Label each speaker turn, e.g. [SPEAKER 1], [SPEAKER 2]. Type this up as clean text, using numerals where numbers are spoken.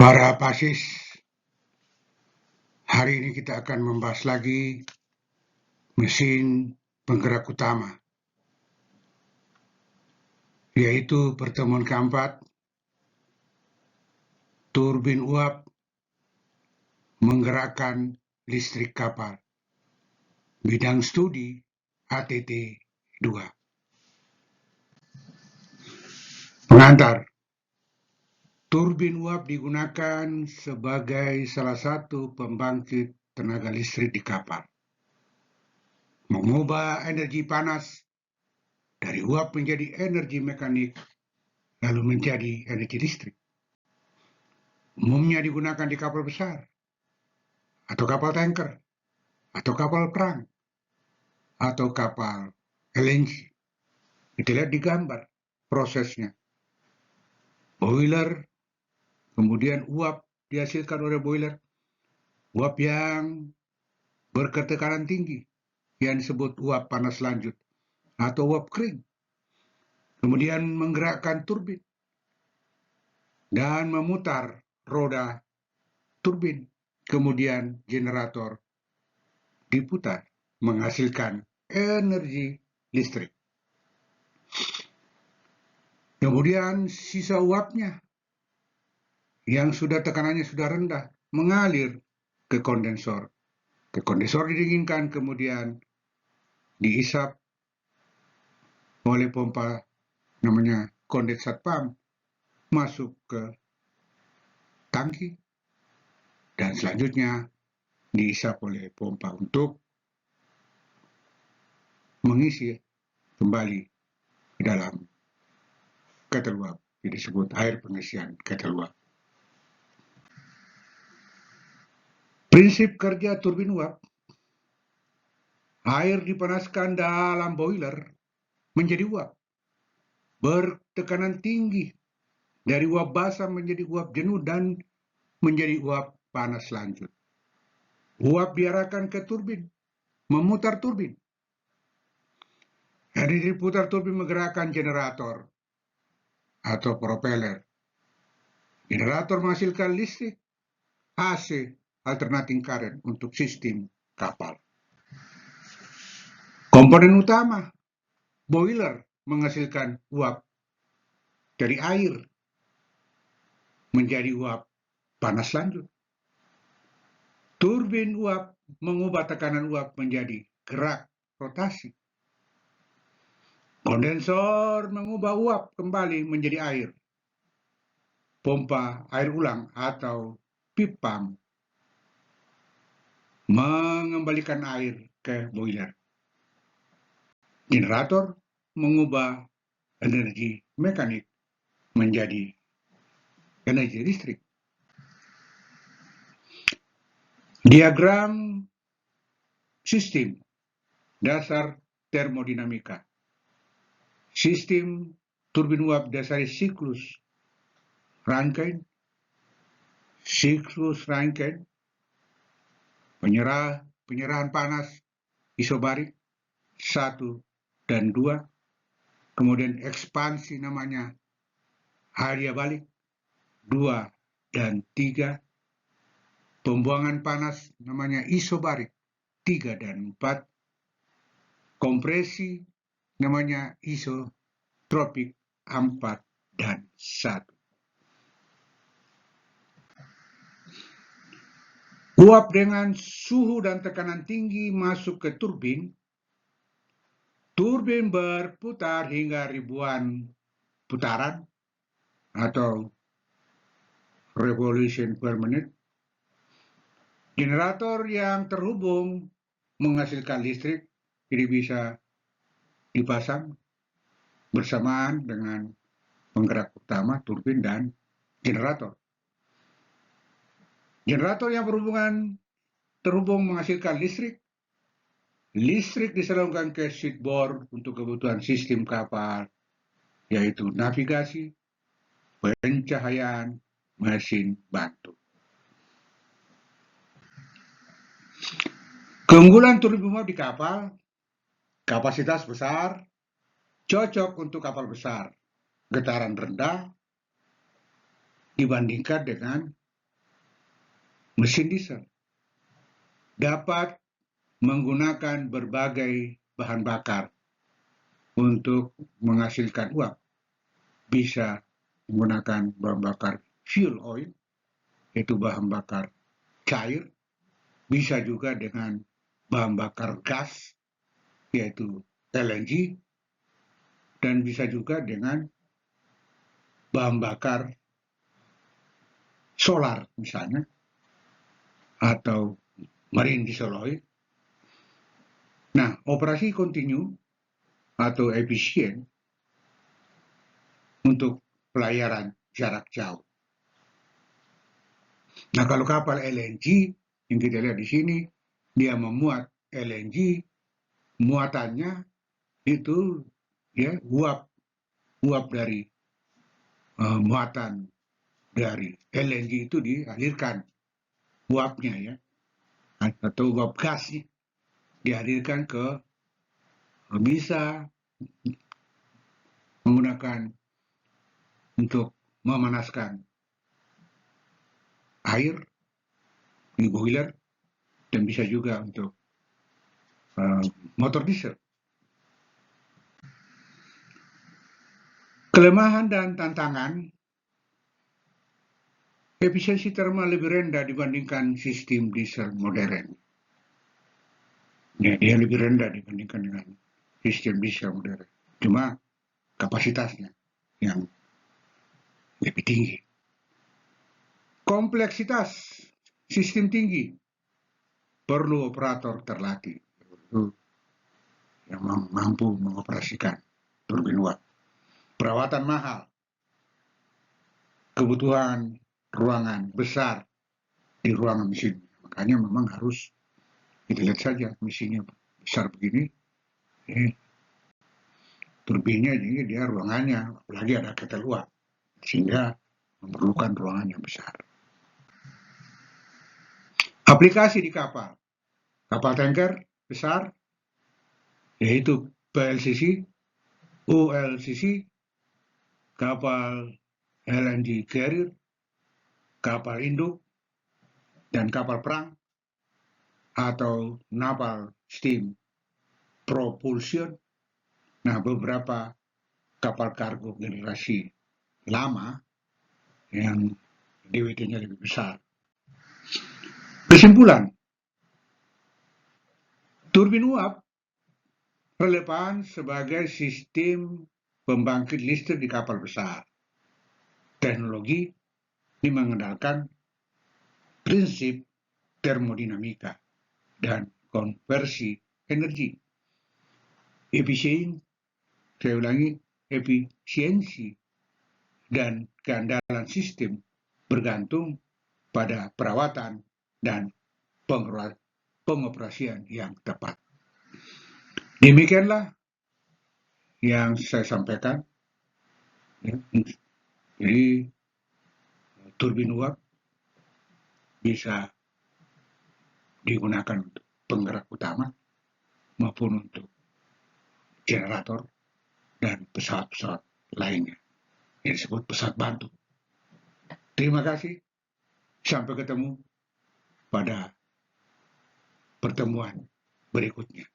[SPEAKER 1] Para pasis, hari ini kita akan membahas lagi mesin penggerak utama, yaitu pertemuan keempat, turbin uap menggerakkan listrik kapal, bidang studi ATT 2. Pengantar, turbin uap digunakan sebagai salah satu pembangkit tenaga listrik di kapal, mengubah energi panas dari uap menjadi energi mekanik, lalu menjadi energi listrik. Umumnya digunakan di kapal besar, atau kapal tanker, atau kapal perang, atau kapal LNG. Kita lihat di gambar prosesnya. Boiler, kemudian uap dihasilkan oleh boiler. Uap yang berketekanan tinggi, yang disebut uap panas lanjut, atau uap kering. Kemudian menggerakkan turbin dan memutar roda turbin. Kemudian generator diputar, menghasilkan energi listrik. Kemudian sisa uapnya yang tekanannya sudah rendah mengalir ke kondensor. Ke kondensor didinginkan, kemudian diisap oleh pompa namanya kondensat pump, masuk ke tangki, dan selanjutnya diisap oleh pompa untuk mengisi kembali ke dalam ketel uap. Ini disebut air pengisian ketel uap. Prinsip kerja turbin uap: air dipanaskan dalam boiler menjadi uap bertekanan tinggi, dari uap basah menjadi uap jenuh dan menjadi uap panas lanjut. Uap diarahkan ke turbin, memutar turbin. Dari diputar turbin menggerakkan generator atau propeller. Generator menghasilkan listrik AC, alternating current, untuk sistem kapal. Komponen utama, boiler, menghasilkan uap dari air menjadi uap panas lanjut. Turbin uap mengubah tekanan uap menjadi gerak rotasi. Kondensor mengubah uap kembali menjadi air. Pompa air ulang atau pipe pump mengembalikan air ke boiler. Generator mengubah energi mekanik menjadi energi listrik. Diagram sistem dasar termodinamika. Sistem turbin uap dasari siklus Rankine. Siklus Rankine, penyerahan panas isobarik 1 dan 2, kemudian ekspansi namanya adiabatik 2 dan 3, pembuangan panas namanya isobarik 3 dan 4, kompresi namanya isotropik 4 dan 1. Uap dengan suhu dan tekanan tinggi masuk ke turbin. Turbin berputar hingga ribuan putaran atau revolution per menit. Generator yang terhubung menghasilkan listrik, jadi bisa dipasang bersamaan dengan penggerak utama, turbin, dan generator. Generator yang terhubung menghasilkan listrik. Listrik disalurkan ke switchboard untuk kebutuhan sistem kapal, yaitu navigasi, pencahayaan, mesin bantu. Keunggulan turbin uap di kapal: kapasitas besar, cocok untuk kapal besar, getaran rendah dibandingkan dengan mesin diesel dapat menggunakan berbagai bahan bakar untuk menghasilkan uap. Bisa menggunakan bahan bakar fuel oil, yaitu bahan bakar cair, bisa juga dengan bahan bakar gas, yaitu LNG, dan bisa juga dengan bahan bakar solar misalnya, atau marine diesel oil. Nah, operasi kontinu atau efisien untuk pelayaran jarak jauh. Nah, kalau kapal LNG yang kita lihat di sini, dia memuat LNG, muatannya itu ya uap dari muatan dari LNG itu dialirkan, uapnya ya, atau uap gas dialirkan ke, bisa menggunakan untuk memanaskan air di boiler, dan bisa juga untuk motor diesel. Kelemahan dan tantangan, efisiensi termal lebih rendah dibandingkan sistem diesel modern. Ya, dia lebih rendah dibandingkan dengan sistem diesel modern. Cuma kapasitasnya yang lebih tinggi. Kompleksitas sistem tinggi, perlu operator terlatih yang mampu mengoperasikan turbin uap. Perawatan mahal, kebutuhan ruangan besar di ruangan mesin. Makanya memang harus kita lihat saja mesinnya besar begini, turbinnya jadi dia ruangannya, apalagi ada ketel uap, sehingga memerlukan ruangan yang besar. Aplikasi di kapal tanker besar, yaitu PLCC, OLCC, kapal LNG carrier, kapal induk, dan kapal perang atau naval steam propulsion. Nah, beberapa kapal kargo generasi lama yang DWT-nya lebih besar. Kesimpulan, turbin uap relevan sebagai sistem pembangkit listrik di kapal besar. Teknologi ini mengandalkan prinsip termodinamika dan konversi energi. Efisiensi dan keandalan sistem bergantung pada perawatan dan pengoperasian yang tepat. Demikianlah yang saya sampaikan. Jadi turbin uap bisa digunakan untuk penggerak utama maupun untuk generator dan pesawat-pesawat lainnya yang disebut pesawat bantu. Terima kasih. Sampai ketemu pada pertemuan berikutnya.